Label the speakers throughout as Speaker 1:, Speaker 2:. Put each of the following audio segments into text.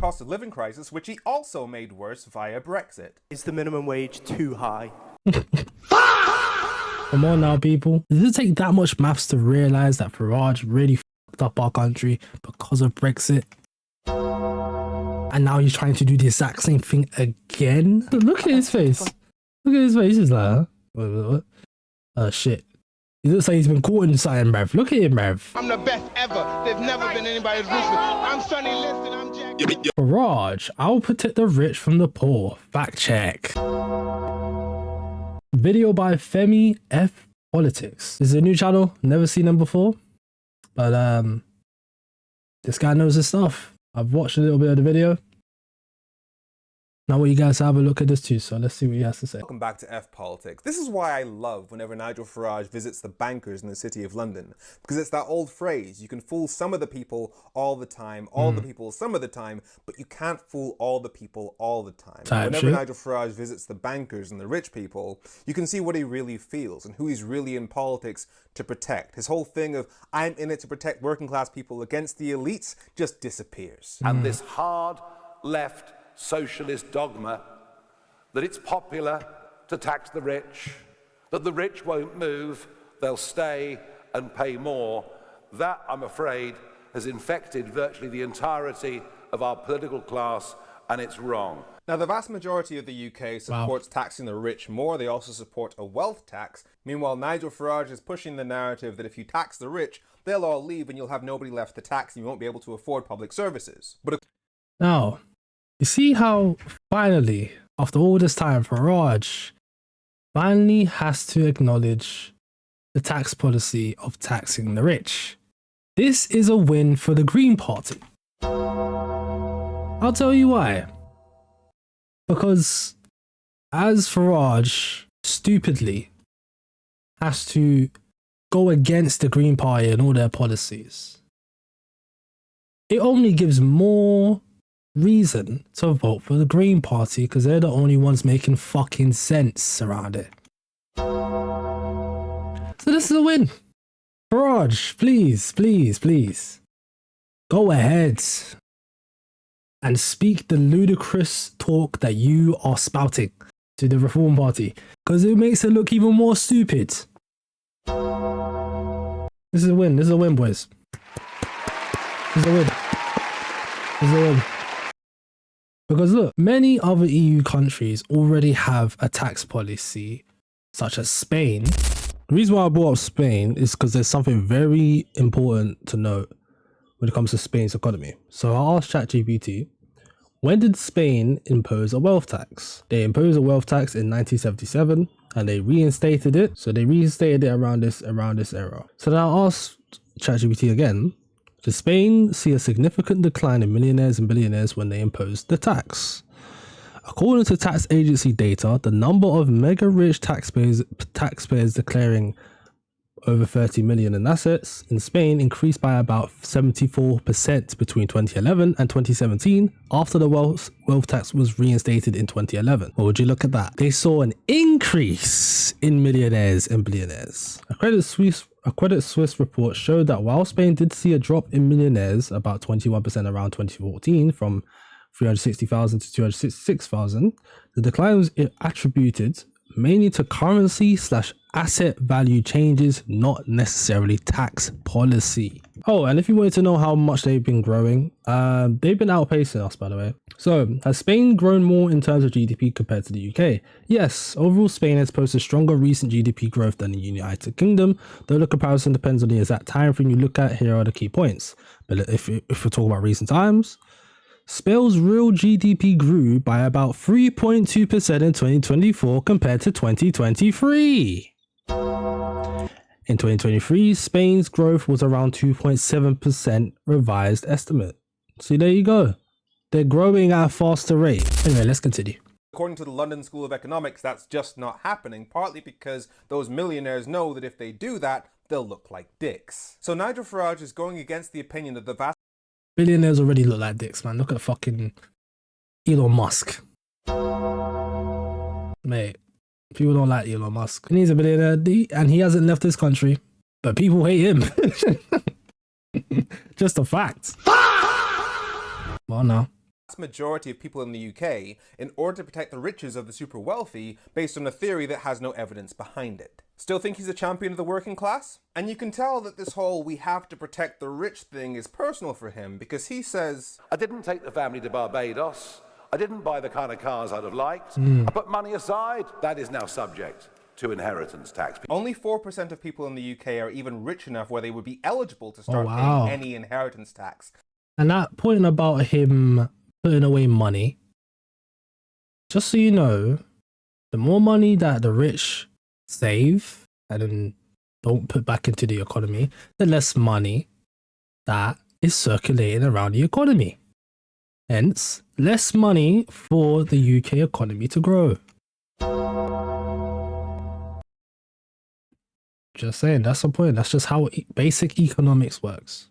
Speaker 1: cost of living crisis, which he also made worse via Brexit.
Speaker 2: Is the minimum wage too high?
Speaker 3: Come on now, people. Does it take that much maths to realize that Farage really fucked up our country because of Brexit? And now he's trying to do the exact same thing again? Look at his face. Look at his face. He's like, huh? What? Oh, shit. He looks like he's been caught in something, bruv. Look at him, bruv.
Speaker 4: I'm the best ever. There's never been anybody as ruthless. I'm Sonny Liston. I'm Jack.
Speaker 3: Farage, I'll protect the rich from the poor. Fact check. Video by Femi F Politics. This is a new channel. Never seen them before. But this guy knows his stuff. I've watched a little bit of the video. Now what you guys have a look at this too, so let's see what he has to say.
Speaker 1: Welcome back to F Politics. This is why I love whenever Nigel Farage visits the bankers in the city of London, because it's that old phrase, you can fool some of the people all the time, all the people some of the time, but you can't fool all the people all the time. Whenever Nigel Farage visits the bankers and the rich people, you can see what he really feels and who he's really in politics to protect. His whole thing of, I'm in it to protect working class people against the elites, just disappears.
Speaker 5: And this hard left socialist dogma that it's popular to tax the rich, that the rich won't move, they'll stay and pay more, that, I'm afraid, has infected virtually the entirety of our political class, and it's wrong.
Speaker 1: Now, the vast majority of the UK supports taxing the rich more. They also support a wealth tax. Meanwhile, Nigel Farage is pushing the narrative that if you tax the rich, they'll all leave and you'll have nobody left to tax and you won't be able to afford public services. But
Speaker 3: now, you see how finally, after all this time, Farage finally has to acknowledge the tax policy of taxing the rich. This is a win for the Green Party. I'll tell you why. Because as Farage stupidly has to go against the Green Party and all their policies, it only gives more reason to vote for the Green Party because they're the only ones making fucking sense around it. So this is a win. Farage, please, please, please, go ahead and speak the ludicrous talk that you are spouting to the Reform Party because it makes it look even more stupid. This is a win. This is a win, boys. This is a win. This is a win. Because look, many other EU countries already have a tax policy, such as Spain. The reason why I brought up Spain is because there's something very important to note when it comes to Spain's economy. So I asked ChatGPT, when did Spain impose a wealth tax? They imposed a wealth tax in 1977 and they reinstated it. So they reinstated it around this era. So then I asked ChatGPT again, did Spain see a significant decline in millionaires and billionaires when they imposed the tax? According to tax agency data, the number of mega rich taxpayers declaring over 30 million in assets in Spain increased by about 74% between 2011 and 2017 after the wealth tax was reinstated in 2011. Well, would you look at that? They saw an increase in millionaires and billionaires. A Credit Suisse report showed that while Spain did see a drop in millionaires, about 21% around 2014 from 360,000 to 266,000, the decline was attributed mainly to currency/asset value changes, not necessarily tax policy. Oh, and if you wanted to know how much they've been growing, they've been outpacing us, by the way. So, has Spain grown more in terms of GDP compared to the UK? Yes, overall Spain has posted stronger recent GDP growth than the United Kingdom, though the comparison depends on the exact time frame you look at. Here are the key points. But if we talk about recent times, Spain's real GDP grew by about 3.2% in 2024 compared to 2023. In 2023, Spain's growth was around 2.7% revised estimate. So there you go. They're growing at a faster rate. Anyway, let's continue.
Speaker 1: according to the London School of Economics, that's just not happening, partly because those millionaires know that if they do that, they'll look like dicks. So Nigel Farage is going against the opinion of the vast...
Speaker 3: Billionaires already look like dicks, man. Look at fucking Elon Musk. Mate, people don't like Elon Musk. He's a billionaire and he hasn't left this country, but people hate him. Just a fact. Well, no.
Speaker 1: majority of people in the UK in order to protect the riches of the super wealthy based on a theory that has no evidence behind it. Still think he's a champion of the working class? And you can tell that this whole we have to protect the rich thing is personal for him, because he says,
Speaker 5: I didn't take the family to Barbados. I didn't buy the kind of cars I'd have liked. I put money aside. That is now subject to inheritance tax.
Speaker 1: only 4% of people in the UK are even rich enough where they would be eligible to start
Speaker 3: wow.
Speaker 1: paying any inheritance tax.
Speaker 3: And that point about him putting away money, just so you know, the more money that the rich save and then don't put back into the economy, the less money that is circulating around the economy. Hence, less money for the UK economy to grow. Just saying, that's the point. That's just how basic economics works.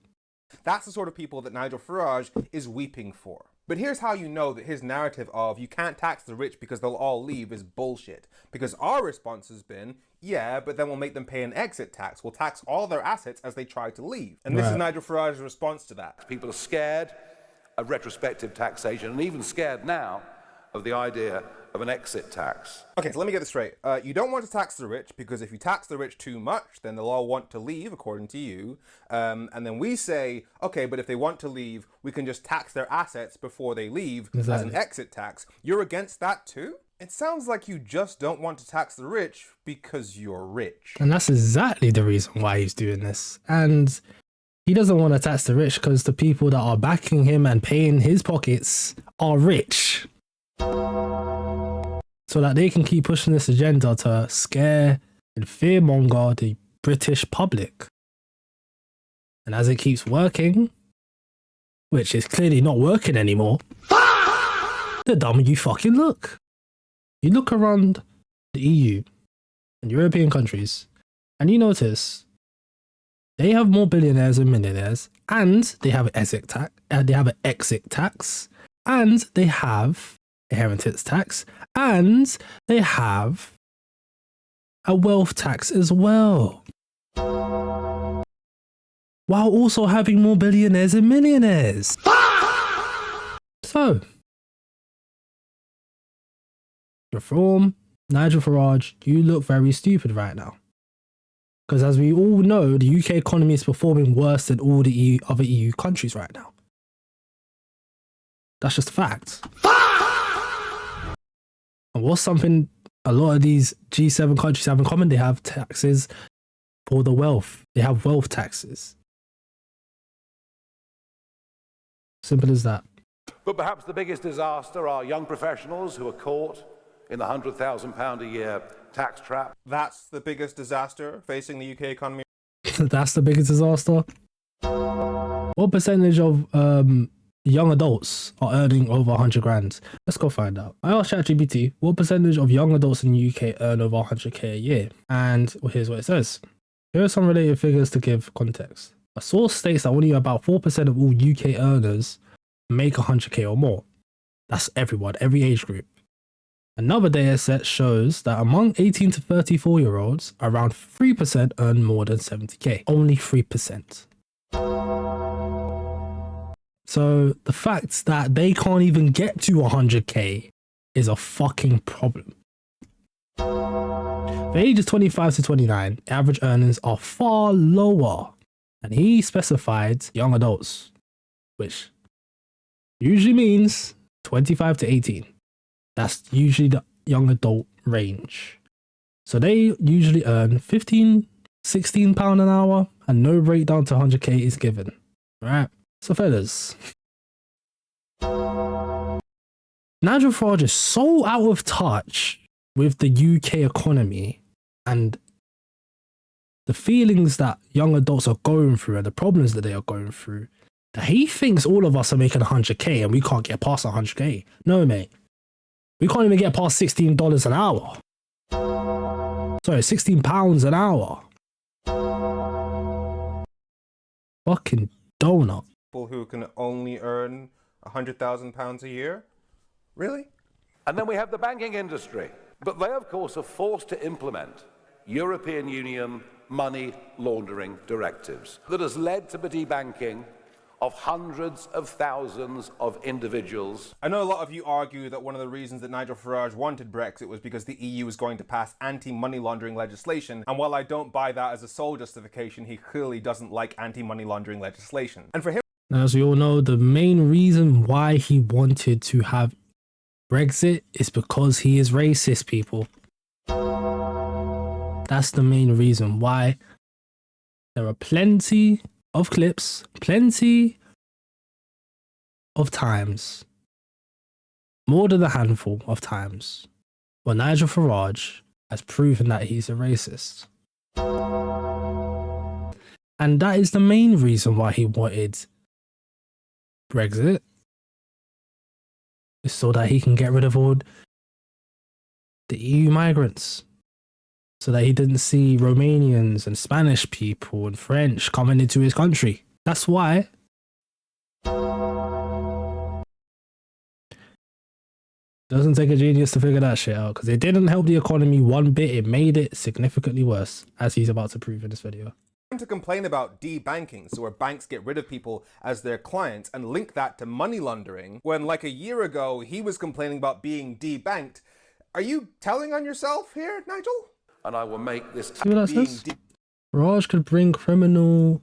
Speaker 1: That's the sort of people that Nigel Farage is weeping for. But here's how you know that his narrative of you can't tax the rich because they'll all leave is bullshit. Because our response has been, yeah, but then we'll make them pay an exit tax. We'll tax all their assets as they try to leave. And this is Nigel Farage's response to that.
Speaker 5: People are scared of retrospective taxation and even scared now of the idea of an exit tax.
Speaker 1: Okay, so let me get this straight. You don't want to tax the rich because if you tax the rich too much, then they'll all want to leave, according to you. And then we say, okay, but if they want to leave, we can just tax their assets before they leave as an exit tax. You're against that too? It sounds like you just don't want to tax the rich because you're rich.
Speaker 3: And that's exactly the reason why he's doing this. And he doesn't want to tax the rich because the people that are backing him and paying his pockets are rich. So that they can keep pushing this agenda to scare and fearmonger the British public. And as it keeps working, which is clearly not working anymore, the dumber you fucking look. You look around the EU and European countries and you notice they have more billionaires and millionaires, and they have an exit tax, and they have inheritance tax, and they have a wealth tax as well, while also having more billionaires and millionaires. So, Reform, Nigel Farage, you look very stupid right now. Because as we all know, the UK economy is performing worse than all the other EU countries right now. That's just a fact. And what's something a lot of these G7 countries have in common? They have taxes for the wealth. They have wealth taxes. Simple as that.
Speaker 5: But perhaps the biggest disaster are young professionals who are caught in the £100,000 a year tax trap.
Speaker 1: That's the biggest disaster facing the UK economy.
Speaker 3: That's the biggest disaster. What percentage of young adults are earning over 100 grand? Let's go find out. I asked ChatGPT, what percentage of young adults in the UK earn over 100k a year? And here's what it says. Here are some related figures to give context. A source states that only about 4% of all UK earners make 100k or more. That's everyone, every age group. Another data set shows that among 18 to 34-year-olds, around 3% earn more than 70k. Only 3%. So the fact that they can't even get to 100k is a fucking problem. For ages 25 to 29, average earnings are far lower. And he specified young adults, which usually means 25 to 18. That's usually the young adult range. So they usually earn 15, 16 pound an hour and no breakdown to 100k is given. Right? So fellas, Nigel Farage is so out of touch with the UK economy and the feelings that young adults are going through and the problems that they are going through that he thinks all of us are making 100k and we can't get past 100k. No, mate. We can't even get past $16 an hour. Sorry, £16 an hour. Fucking donut.
Speaker 1: People who can only earn £100,000 a year? Really?
Speaker 5: And then we have the banking industry. But they, of course, are forced to implement European Union money laundering directives that has led to the debanking of hundreds of thousands of individuals.
Speaker 1: I know a lot of you argue that one of the reasons that Nigel Farage wanted Brexit was because the EU was going to pass anti-money laundering legislation, and while I don't buy that as a sole justification, he clearly doesn't like anti-money laundering legislation. And for him,
Speaker 3: Now, as we all know, the main reason why he wanted to have Brexit is because he is racist, people. That's the main reason why. There are plenty of clips, plenty of times, more than a handful of times, where Nigel Farage has proven that he's a racist. And that is the main reason why he wanted Brexit, is so that he can get rid of all the EU migrants. So that he didn't see Romanians and Spanish people and French coming into his country. That's why. Doesn't take a genius to figure that shit out, because it didn't help the economy one bit. It made it significantly worse, as he's about to prove in this video.
Speaker 1: to complain about debanking, so where banks get rid of people as their clients, and link that to money laundering, when like a year ago he was complaining about being debanked. Are you telling on yourself here, Nigel?
Speaker 5: And I will make this
Speaker 3: See what that says? Farage could bring criminal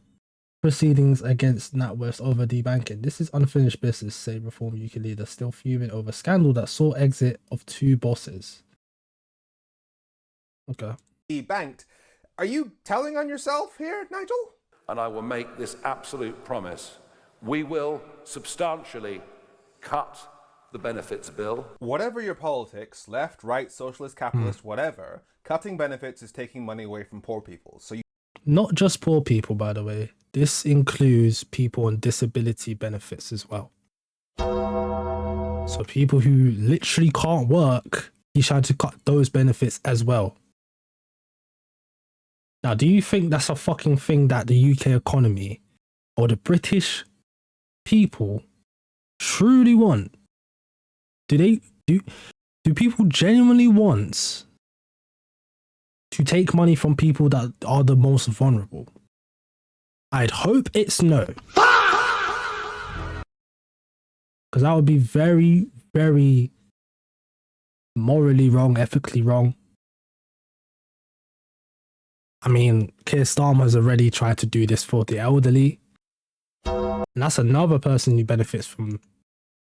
Speaker 3: proceedings against NatWest over debanking. This is unfinished business, say Reform UK leader, still fuming over scandal that saw exit of 2 bosses. Okay.
Speaker 1: Debanked. Are you telling on yourself here, Nigel?
Speaker 5: And I will make this absolute promise. We will substantially cut the benefits bill.
Speaker 1: Whatever your politics, left, right, socialist, capitalist, whatever, cutting benefits is taking money away from poor people. So you
Speaker 3: Not just poor people, by the way. This includes people on disability benefits as well. So people who literally can't work, he's trying to cut those benefits as well. Now, do you think that's a fucking thing that the UK economy or the British people truly want? Do people genuinely want to take money from people that are the most vulnerable? I'd hope it's no. Because that would be very, very morally wrong, ethically wrong. I mean, Keir Starmer's already tried to do this for the elderly. And that's another person who benefits from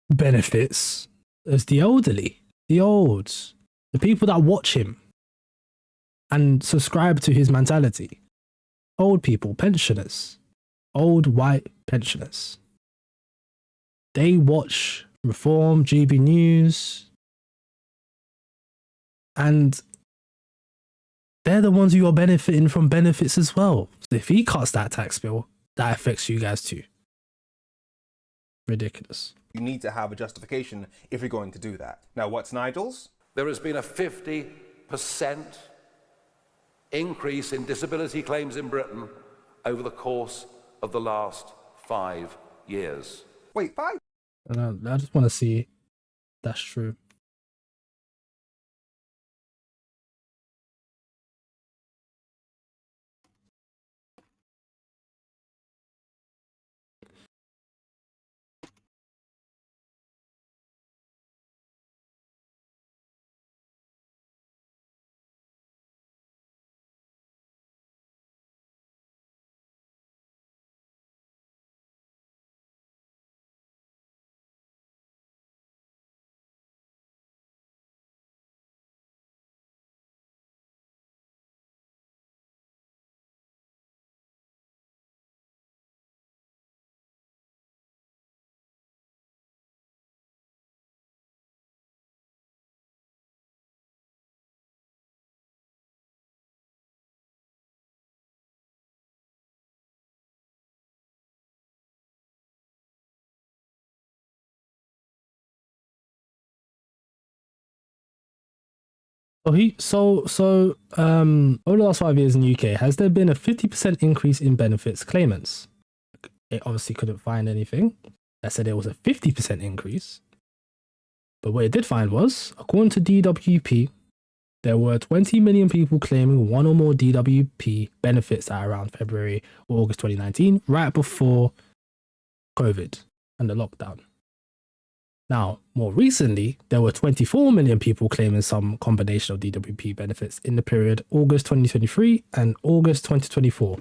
Speaker 3: benefits, is the elderly, the olds, the people that watch him and subscribe to his mentality. Old people, pensioners, old white pensioners. They watch Reform, GB News, and they're the ones who are benefiting from benefits as well. So if he cuts that tax bill, that affects you guys too. Ridiculous.
Speaker 1: You need to have a justification if you're going to do that. Now, what's Nigel's?
Speaker 5: There has been a 50% increase in disability claims in Britain over the course of the last 5 years.
Speaker 1: Wait, 5?
Speaker 3: And I just want to see if that's true. Over the last 5 years in the UK, has there been a 50% increase in benefits claimants? It obviously couldn't find anything that said there was a 50% increase. But what it did find was, according to DWP, there were 20 million people claiming one or more DWP benefits at around February or August 2019, right before COVID and the lockdown. Now, more recently, there were 24 million people claiming some combination of DWP benefits in the period August 2023 and August 2024.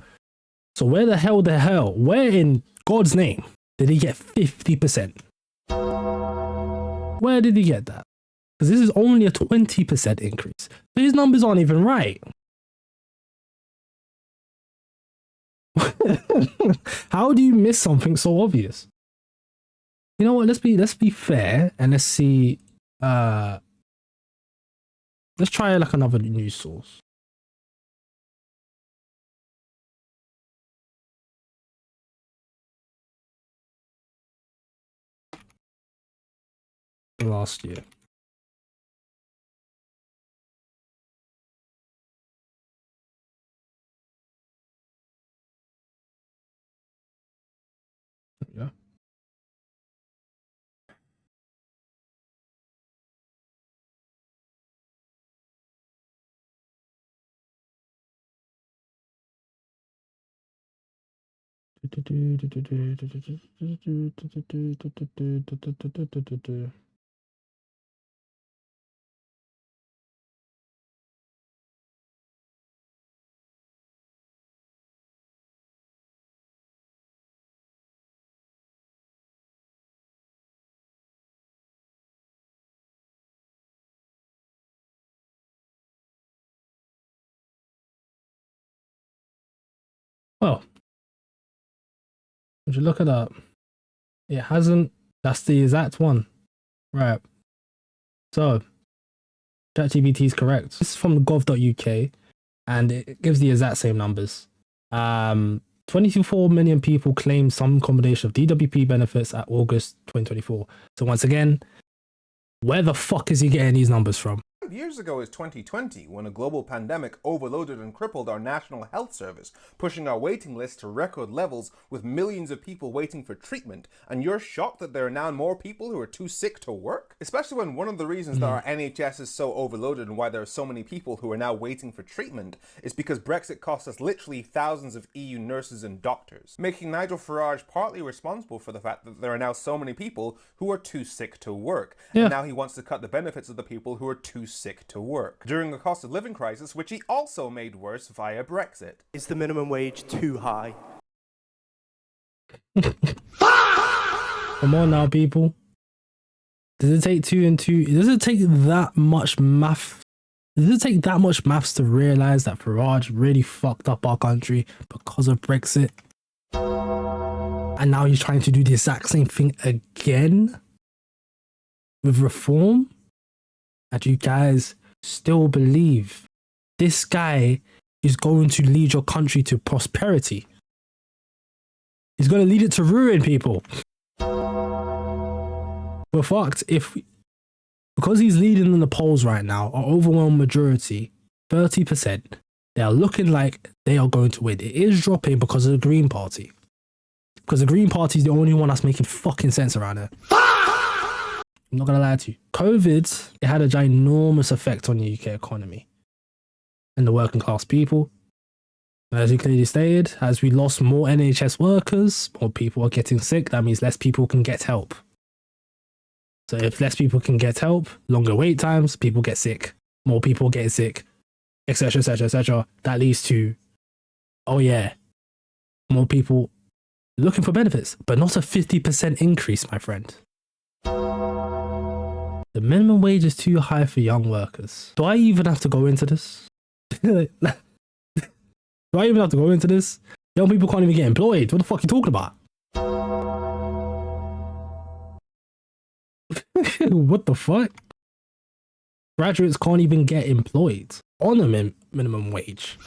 Speaker 3: So where where in God's name did he get 50%? Where did he get that? Because this is only a 20% increase. So his numbers aren't even right. How do you miss something so obvious? You know what? Let's be fair and let's see. Let's try like another news source. Last year. Yeah. Well, would you look it up? It hasn't. That's the exact one. Right. So, ChatGPT is correct. This is from gov.uk and it gives the exact same numbers. 24 million people claim some combination of DWP benefits at August 2024. So once again, where the fuck is he getting these numbers from?
Speaker 1: Years ago is 2020, when a global pandemic overloaded and crippled our National Health Service, pushing our waiting list to record levels with millions of people waiting for treatment. And you're shocked that there are now more people who are too sick to work? Especially when one of the reasons that our NHS is so overloaded and why there are so many people who are now waiting for treatment is because Brexit cost us literally thousands of EU nurses and doctors, making Nigel Farage partly responsible for the fact that there are now so many people who are too sick to work.
Speaker 3: Yeah.
Speaker 1: And now he wants to cut the benefits of the people who are too sick to work during a cost of living crisis, which he also made worse via Brexit.
Speaker 2: Is the minimum wage too high?
Speaker 3: Come on now, people. Does it take two and two? Does it take that much math? Does it take that much maths to realize that Farage really fucked up our country because of Brexit? And now he's trying to do the exact same thing again with reform? And you guys still believe this guy is going to lead your country to prosperity? He's going to lead it to ruin, people. We're fucked because he's leading in the polls right now, our overwhelming majority, 30%, they are looking like they are going to win. It is dropping because of the Green Party. Because the Green Party is the only one that's making fucking sense around here. I'm not going to lie to you. COVID, it had a ginormous effect on the UK economy and the working class people. As you clearly stated, as we lost more NHS workers, more people are getting sick. That means less people can get help. So if less people can get help, longer wait times, people get sick, more people get sick, etc., etc., etc. That leads to, oh yeah, more people looking for benefits, but not a 50% increase, my friend. The minimum wage is too high for young workers. Do I even have to go into this? Do I even have to go into this? Young people can't even get employed. What the fuck are you talking about? What the fuck? Graduates can't even get employed on a minimum wage.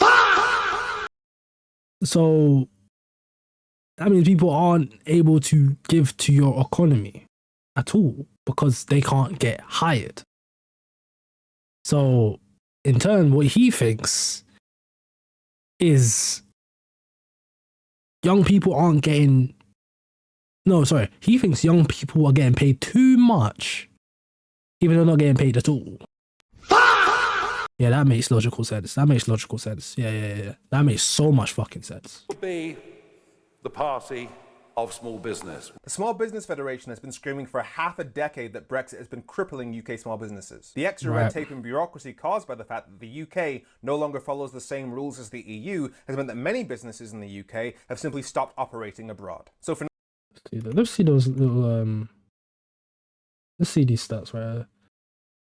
Speaker 3: So that means people aren't able to give to your economy at all because they can't get hired. So in turn, what he thinks is young people aren't getting... No, sorry. He thinks young people are getting paid too much, even though they're not getting paid at all. Yeah, that makes logical sense. That makes logical sense. Yeah. That makes so much fucking sense.
Speaker 5: Will be the party of small business.
Speaker 1: The Small Business Federation has been screaming for half a decade that Brexit has been crippling UK small businesses. The extra red tape and bureaucracy caused by the fact that the UK no longer follows the same rules as the EU has meant that many businesses in the UK have simply stopped operating abroad. So for
Speaker 3: let's see those little let's see these stats right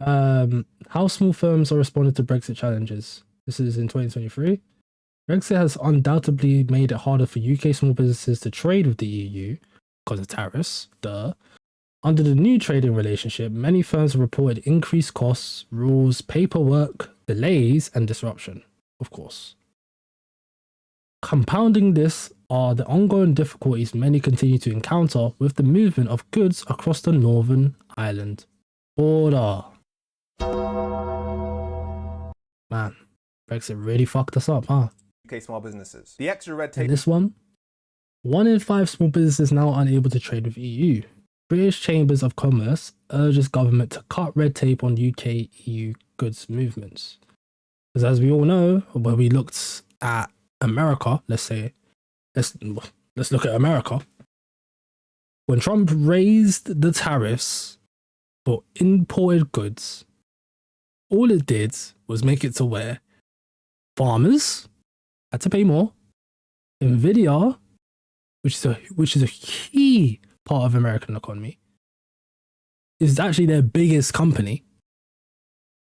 Speaker 3: here. How small firms are responding to Brexit challenges. This is in 2023. Brexit has undoubtedly made it harder for UK small businesses to trade with the EU because of tariffs. Under the new trading relationship, many firms have reported increased costs, rules, paperwork, delays, and disruption, of course. Compounding this are the ongoing difficulties many continue to encounter with the movement of goods across the Northern Ireland border. Man, Brexit really fucked us up, huh?
Speaker 1: UK small businesses. The extra red tape.
Speaker 3: And this one in 5 small businesses now unable to trade with EU. British Chambers of Commerce urges government to cut red tape on UK EU goods movements. Because as we all know, when we looked at America, let's look at America. When Trump raised the tariffs for imported goods, all it did was make it to where farmers had to pay more. Nvidia, which is a key part of American economy, is actually their biggest company,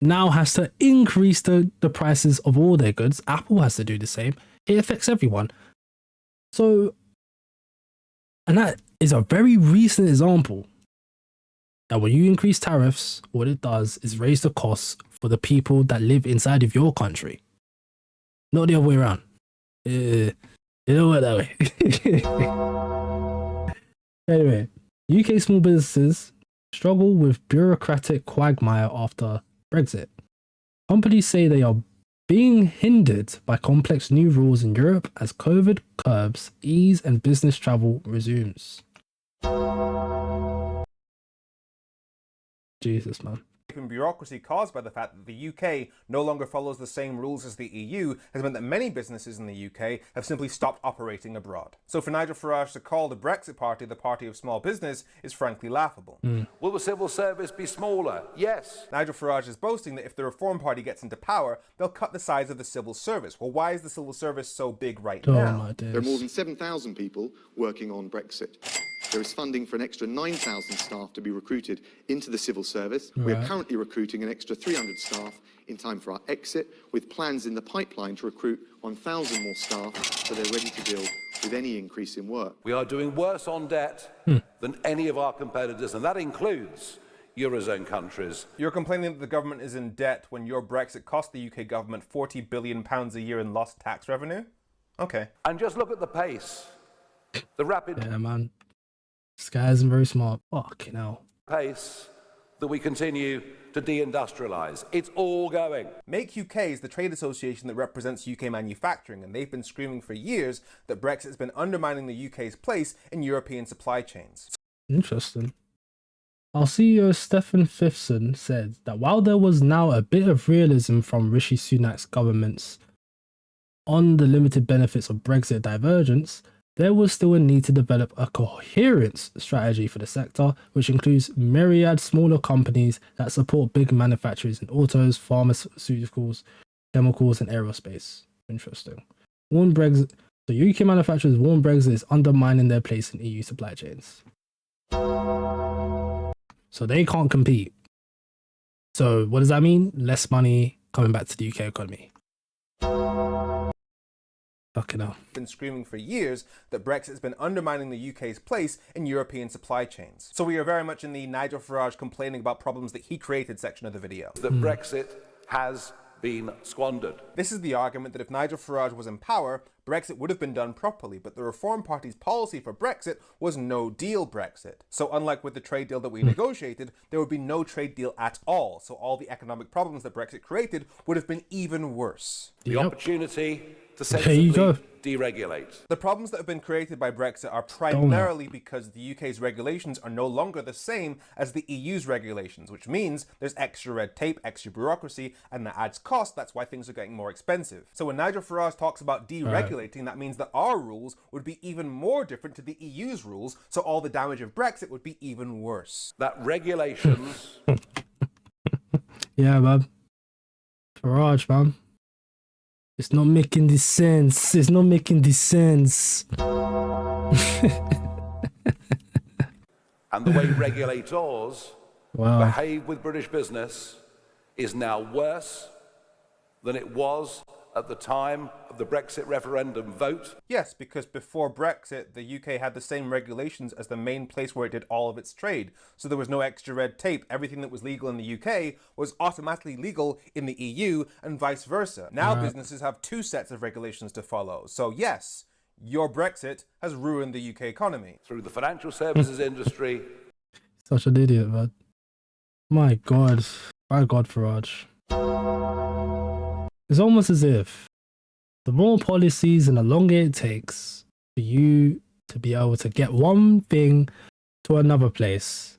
Speaker 3: now has to increase the prices of all their goods. Apple has to do the same. It affects everyone. So, and that is a very recent example that when you increase tariffs, what it does is raise the costs for the people that live inside of your country. Not the other way around. It don't work that way. Anyway, UK small businesses struggle with bureaucratic quagmire after Brexit. Companies say they are being hindered by complex new rules in Europe as COVID curbs ease and business travel resumes. Jesus, man.
Speaker 1: And bureaucracy caused by the fact that the UK no longer follows the same rules as the EU has meant that many businesses in the UK have simply stopped operating abroad. So for Nigel Farage to call the Brexit Party the party of small business is frankly laughable.
Speaker 5: Will the civil service be smaller? Yes.
Speaker 1: Nigel Farage is boasting that if the Reform Party gets into power, they'll cut the size of the civil service. Well, why is the civil service so big right now?
Speaker 3: My days.
Speaker 6: There are more than 7,000 people working on Brexit. There is funding for an extra 9,000 staff to be recruited into the civil service. We are currently recruiting an extra 300 staff in time for our exit, with plans in the pipeline to recruit 1,000 more staff so they're ready to deal with any increase in work.
Speaker 5: We are doing worse on debt than any of our competitors, and that includes Eurozone countries.
Speaker 1: You're complaining that the government is in debt when your Brexit cost the UK government £40 billion a year in lost tax revenue? Okay.
Speaker 5: And just look at the pace, the rapid
Speaker 3: Yeah, man. This guy isn't very smart. Fucking hell.
Speaker 5: pace that we continue to deindustrialise. It's all going.
Speaker 1: Make UK is the trade association that represents UK manufacturing, and they've been screaming for years that Brexit has been undermining the UK's place in European supply chains.
Speaker 3: Interesting. Our CEO Stephen Fifson said that while there was now a bit of realism from Rishi Sunak's governments on the limited benefits of Brexit divergence, there was still a need to develop a coherent strategy for the sector, which includes myriad smaller companies that support big manufacturers in autos, pharmaceuticals, chemicals, and aerospace. Interesting. Warn Brexit. The UK manufacturers warn Brexit is undermining their place in EU supply chains. So they can't compete. So what does that mean? Less money coming back to the UK economy. Fucking hell.
Speaker 1: Been screaming for years that Brexit has been undermining the UK's place in European supply chains. So we are very much in the Nigel Farage complaining about problems that he created section of the video.
Speaker 5: That Brexit has been squandered.
Speaker 1: This is the argument that if Nigel Farage was in power, Brexit would have been done properly, but the Reform Party's policy for Brexit was no deal Brexit. So unlike with the trade deal that we negotiated, there would be no trade deal at all. So all the economic problems that Brexit created would have been even worse.
Speaker 5: The opportunity to
Speaker 3: There you go.
Speaker 5: sensibly deregulate.
Speaker 1: The problems that have been created by Brexit are primarily because the UK's regulations are no longer the same as the EU's regulations, which means there's extra red tape, extra bureaucracy, and that adds cost. That's why things are getting more expensive. So when Nigel Farage talks about deregulating, that means that our rules would be even more different to the EU's rules, so all the damage of Brexit would be even worse.
Speaker 5: That regulations
Speaker 3: Yeah, man. Farage, man. It's not making this sense. It's not making this sense.
Speaker 5: and the way regulators
Speaker 3: Wow.
Speaker 5: behave with British business is now worse than it was at the time of the Brexit referendum vote.
Speaker 1: Yes, because before Brexit, the UK had the same regulations as the main place where it did all of its trade. So there was no extra red tape. Everything that was legal in the UK was automatically legal in the EU and vice versa. Now businesses have two sets of regulations to follow. So yes, your Brexit has ruined the UK economy.
Speaker 5: Through the financial services industry,
Speaker 3: Such an idiot, man. My God. My God, Farage. It's almost as if the more policies and the longer it takes for you to be able to get one thing to another place,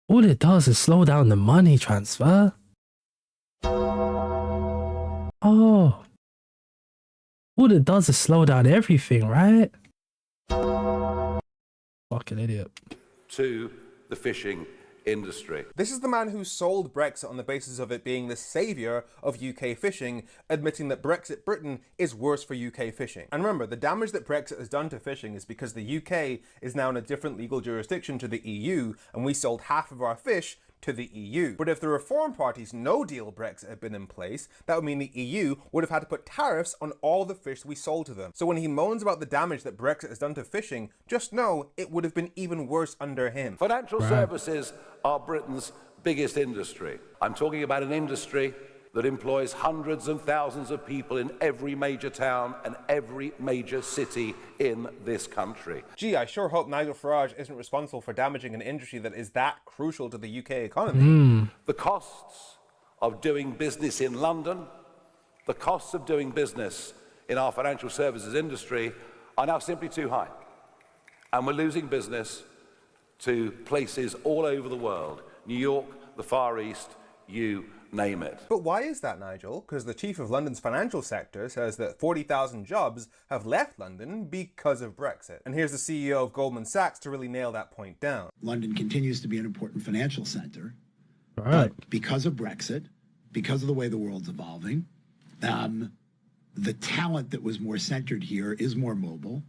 Speaker 3: all it does is slow down the money transfer. Oh. All it does is slow down everything, right? Fucking idiot.
Speaker 5: to the fishing industry.
Speaker 1: This is the man who sold Brexit on the basis of it being the saviour of UK fishing, admitting that Brexit Britain is worse for UK fishing. And remember, the damage that Brexit has done to fishing is because the UK is now in a different legal jurisdiction to the EU, and we sold half of our fish to the EU. But if the Reform Party's no-deal Brexit had been in place, that would mean the EU would have had to put tariffs on all the fish we sold to them. So when he moans about the damage that Brexit has done to fishing, just know it would have been even worse under him.
Speaker 5: Financial services are Britain's biggest industry. I'm talking about an industry that employs hundreds and thousands of people in every major town and every major city in this country.
Speaker 1: Gee, I sure hope Nigel Farage isn't responsible for damaging an industry that is that crucial to the UK economy.
Speaker 5: The costs of doing business in London, the costs of doing business in our financial services industry are now simply too high. And we're losing business to places all over the world. New York, the Far East, you name it.
Speaker 1: But why is that, Nigel? Because the chief of London's financial sector says that 40,000 jobs have left London because of Brexit. And here's the CEO of Goldman Sachs to really nail that point down.
Speaker 7: London continues to be an important financial center.
Speaker 3: Right.
Speaker 7: But because of Brexit, because of the way the world's evolving, the talent that was more centered here is more mobile.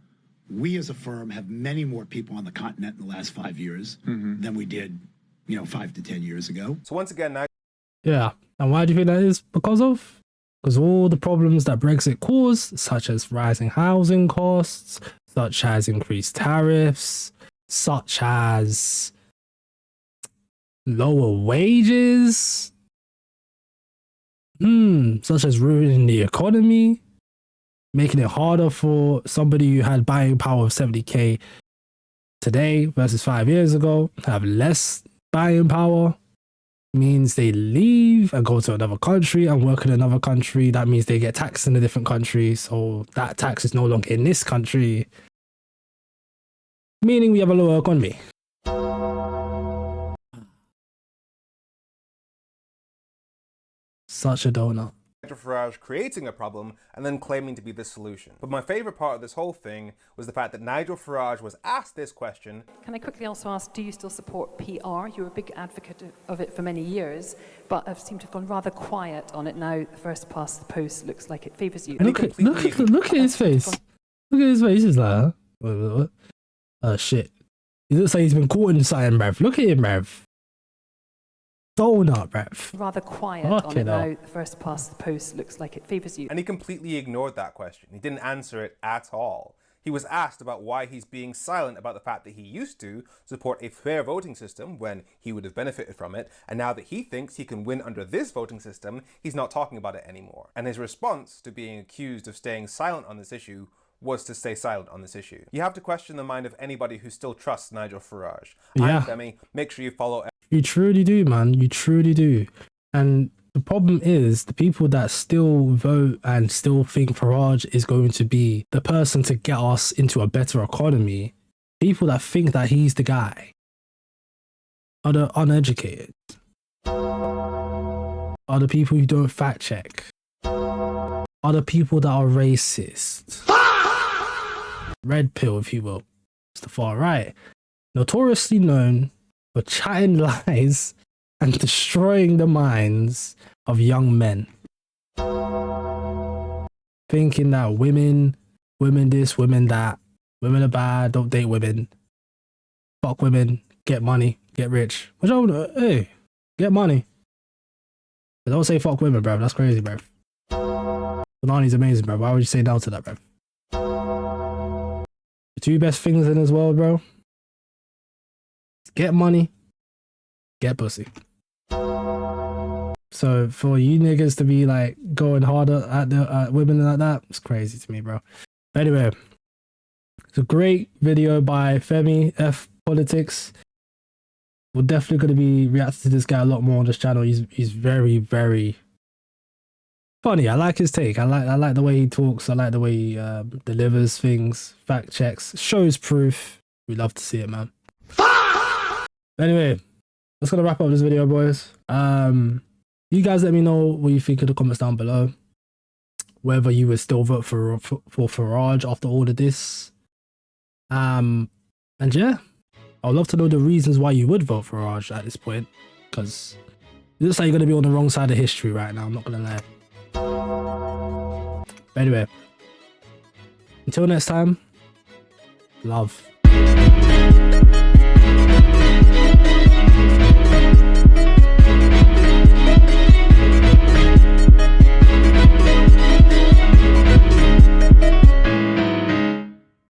Speaker 7: We as a firm have many more people on the continent in the last 5 years than we did, 5 to 10 years ago.
Speaker 1: So once again, Nigel
Speaker 3: Yeah. And why do you think that is because of? Because all the problems that Brexit caused, such as rising housing costs, such as increased tariffs, such as lower wages, such as ruining the economy, making it harder for somebody who had buying power of 70k today versus 5 years ago to have less buying power, means they leave and go to another country and work in another country. That means they get taxed in a different country, so that tax is no longer in this country, meaning we have a lower economy. Such a donut.
Speaker 1: Farage creating a problem and then claiming to be the solution. But my favourite part of this whole thing was the fact that Nigel Farage was asked this question.
Speaker 8: Can I quickly also ask, do you still support PR? You were a big advocate of it for many years, but have seemed to have gone rather quiet on it now. The first past the post looks like it favours you.
Speaker 3: Look at his face. Look at his face. He's like, what? Shit. He looks like he's been caught in something, bruv. Look at him, bruv. Donut, bruv.
Speaker 8: Rather quiet on it now. The first past the post looks like it favours you.
Speaker 1: And he completely ignored that question. He didn't answer it at all. He was asked about why he's being silent about the fact that he used to support a fair voting system when he would have benefited from it, and now that he thinks he can win under this voting system, he's not talking about it anymore. And his response to being accused of staying silent on this issue was to stay silent on this issue. You have to question the mind of anybody who still trusts Nigel Farage.
Speaker 3: Yeah.
Speaker 1: I'm Femi. Make sure you follow.
Speaker 3: You truly do, man. You truly do. And The problem is the people that still vote and still think Farage is going to be the person to get us into a better economy. People that think that he's the guy are the uneducated, are the people who don't fact check, are the people that are racist. Red pill, if you will. It's the far right. Notoriously known for chatting lies and destroying the minds of young men. Thinking that women this, women that, women are bad, don't date women. Fuck women, get money, get rich. Which I would, hey, get money. But don't say fuck women, bro. That's crazy, bro. Banani's amazing, bro. Why would you say no to that, bro? The two best things in this world, bro. Get money, get pussy. So for you niggas to be like going harder at the women like that, it's crazy to me, bro. But anyway, it's a great video by Femi F Politics. We're definitely going to be reacting to this guy a lot more on this channel. He's very, very funny. I like his take. I like the way he talks. I like the way he delivers things, fact checks, shows proof. We love to see it, man. Anyway, that's gonna wrap up this video, boys. You guys let me know what you think in the comments down below. Whether you would still vote for Farage after all of this. And yeah, I'd love to know the reasons why you would vote for Farage at this point, because it looks like you're gonna be on the wrong side of history right now. I'm not gonna lie. But anyway, until next time, love.